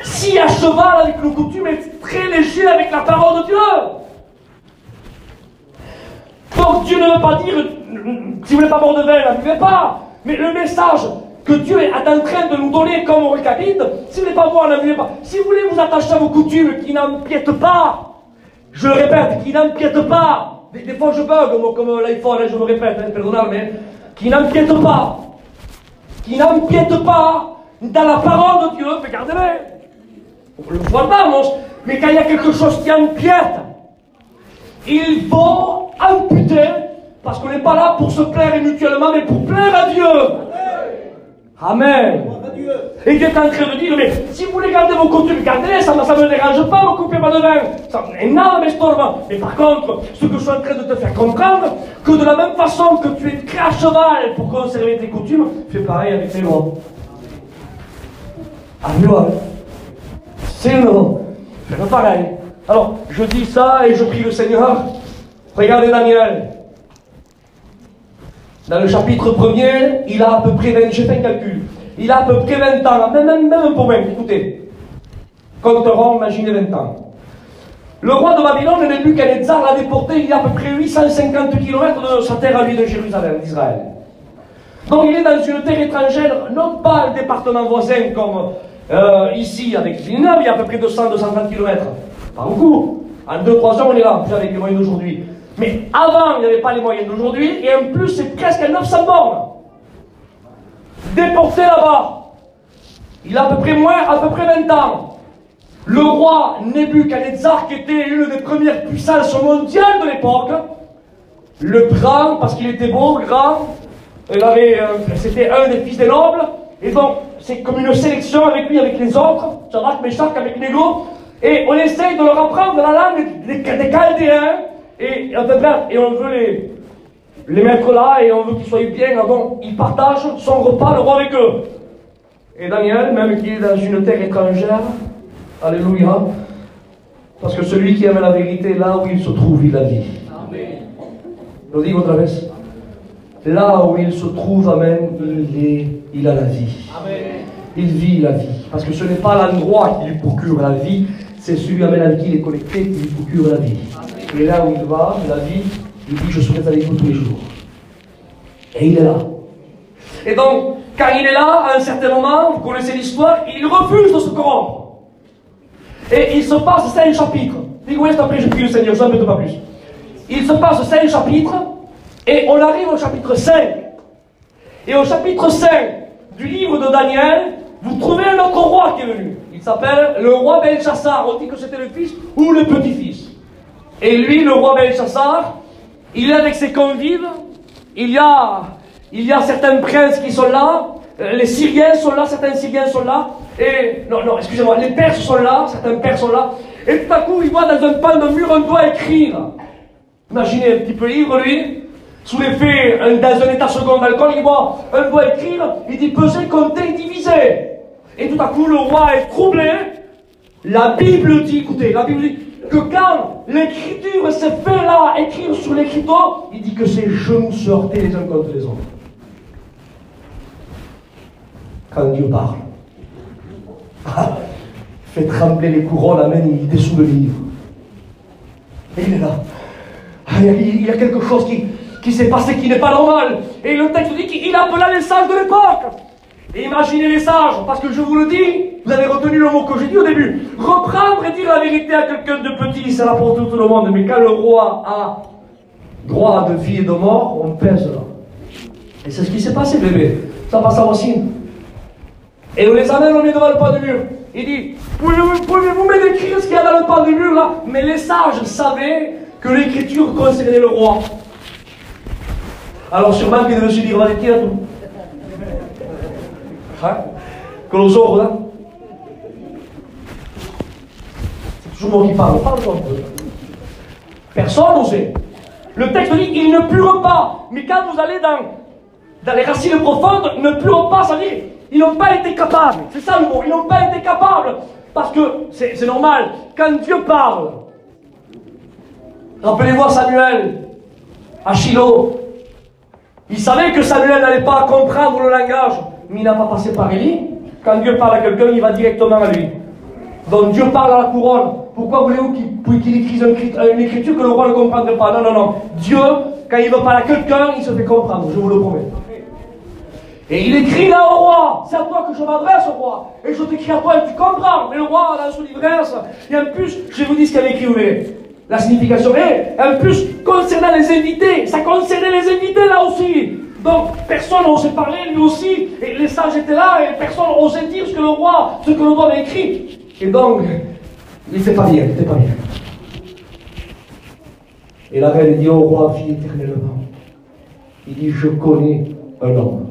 Si à cheval avec nos coutumes est très léger avec la parole de Dieu. Donc Dieu ne veut pas dire, si vous n'êtes pas boire de vin, ne buvez pas. Mais le message que Dieu est en train de nous donner comme on récapite, si vous ne voulez pas boire, ne buvez pas. Si vous voulez vous attacher à vos coutumes qui n'empiètent pas, je le répète, qui n'empiètent pas. Des fois je bug comme l'iPhone, je me répète, pardonnez, mais qui n'empiètent pas. Qui n'empiètent pas dans la parole de Dieu, regardez-les. On le voit pas, mais quand il y a quelque chose qui empiète, il faut amputer, parce qu'on n'est pas là pour se plaire mutuellement, mais pour plaire à Dieu. Amen. Et Dieu est en train de dire, mais si vous voulez garder vos coutumes, gardez-les, ça ne me dérange pas, ne coupez pas de vin. Ça énorme estorbe. Mais par contre, ce que je suis en train de te faire comprendre, que de la même façon que tu es très à cheval pour conserver tes coutumes, fais pareil avec tes lois. Alléluia. C'est non. Fais pareil. Alors, je dis ça et je prie le Seigneur. Regardez Daniel. Dans le chapitre 1er, il a à peu près 20, j'ai fait un calcul, il a à peu près 20 ans, même un peu moins, écoutez. Compterons, imaginez 20 ans. Le roi de Babylone, Nebuchadnezzar, l'a déporté il y a à peu près 850 km de sa terre à lui de Jérusalem, d'Israël. Donc il est dans une terre étrangère, non pas le département voisin comme ici avec Villeneuve, il y a à peu près 200-230 km. Pas beaucoup. En 2-3 ans, on est là, plus avec les moyens d'aujourd'hui. Mais avant, il n'y avait pas les moyens d'aujourd'hui, et en plus, c'est presque à 900 bornes. Déporté là-bas. Il a à peu près 20 ans. Le roi Nebuchadnezzar, qui était une des premières puissances mondiales de l'époque, le grand, parce qu'il était beau, grand, c'était un des fils des nobles, et donc, c'est comme une sélection avec lui, avec les autres, Shadrach, Meshach, avec Nego, et on essaye de leur apprendre la langue des Chaldéens, et on veut les mettre là, et on veut qu'ils soient bien. Donc, ils partagent son repas, le roi avec eux. Et Daniel, même qui est dans une terre étrangère, alléluia, parce que celui qui aime la vérité, là où il se trouve, il la vit. Amen. Je le dis otra vez. Là où il se trouve, amen, il a la vie. Amen. Il vit la vie. Parce que ce n'est pas l'endroit qui lui procure la vie, c'est celui avec qui il est connecté qui lui procure la vie. Et là où il va, la vie, il dit, je serai avec vous tous les jours. Et il est là. Et donc, quand il est là, à un certain moment, vous connaissez l'histoire, il refuse de se corrompre. Et il se passe 5 chapitres. Dites-moi, après, je prie le Seigneur, je n'en peux pas plus. Il se passe 5 chapitres, et on arrive au chapitre 5. Et au chapitre 5 du livre de Daniel, vous trouvez un autre roi qui est venu. Il s'appelle le roi Belchassar. On dit que c'était le fils ou le petit-fils. Et lui, le roi Belchassar, il est avec ses convives. Il y a certains princes qui sont là. Les Syriens sont là, certains Syriens sont là. Et, non, excusez-moi, les Perses sont là, certains Perses sont là. Et tout à coup, il voit dans un pan de mur un doigt écrire. Imaginez un petit peu livre, lui. Sous l'effet, dans un état second d'alcool, il voit un doigt écrire. Il dit peser, compter, diviser. Et tout à coup, le roi est troublé. La Bible dit, écoutez, la Bible dit que quand l'écriture s'est fait là, écrire sur l'écriteau, il dit que ses genoux se heurtaient les uns contre les autres. Quand Dieu parle, fait trembler les couronnes, amen, il dessout le livre. Et il est là. Il y a quelque chose qui s'est passé qui n'est pas normal. Et le texte dit qu'il appela les sages de l'époque. Et imaginez les sages, parce que je vous le dis, vous avez retenu le mot que j'ai dit au début. Reprendre et dire la vérité à quelqu'un de petit, ça rapporte tout le monde. Mais quand le roi a droit de vie et de mort, on pèse là. Et c'est ce qui s'est passé, bébé. Ça passe à Racine. Et on les amène, on met devant le pan du mur. Il dit, pouvez-vous me décrire ce qu'il y a dans le pan du mur là? Mais les sages savaient que l'écriture concernait le roi. Alors sûrement qu'il devait se dire, vas-y, tire tout. Hein? Que lo so, là. C'est toujours moi qui parle, parle-toi un peu. Personne n'osait. Le texte dit, ils ne plurent pas. Mais quand vous allez dans les racines profondes, ne plurent pas, ça dit, ils n'ont pas été capables. C'est ça le mot, ils n'ont pas été capables. Parce que, c'est normal, quand Dieu parle, rappelez-vous Samuel, à Shiloh, il savait que Samuel n'allait pas comprendre le langage, mais il n'a pas passé par Élie. Quand Dieu parle à quelqu'un, il va directement à lui. Donc Dieu parle à la couronne. Pourquoi voulez-vous qu'il écrive une écriture que le roi ne comprendrait pas? Non, non, non. Dieu, quand il veut parler à quelqu'un, il se fait comprendre, je vous le promets. Et il écrit là au roi, c'est à toi que je m'adresse au roi, et je t'écris à toi et tu comprends. Mais le roi, dans son ivresse, et en plus, je vous dis ce qu'il avait écrit, vous verrez. La signification est, en plus, concernant les invités, ça concernait les invités là aussi. Donc, personne n'osait parler, lui aussi, et les sages étaient là, et personne n'osait dire ce que le roi avait écrit. Et donc, il n'était pas bien, il n'était pas bien. Et la reine dit au roi, fille éternellement, il dit, je connais un homme.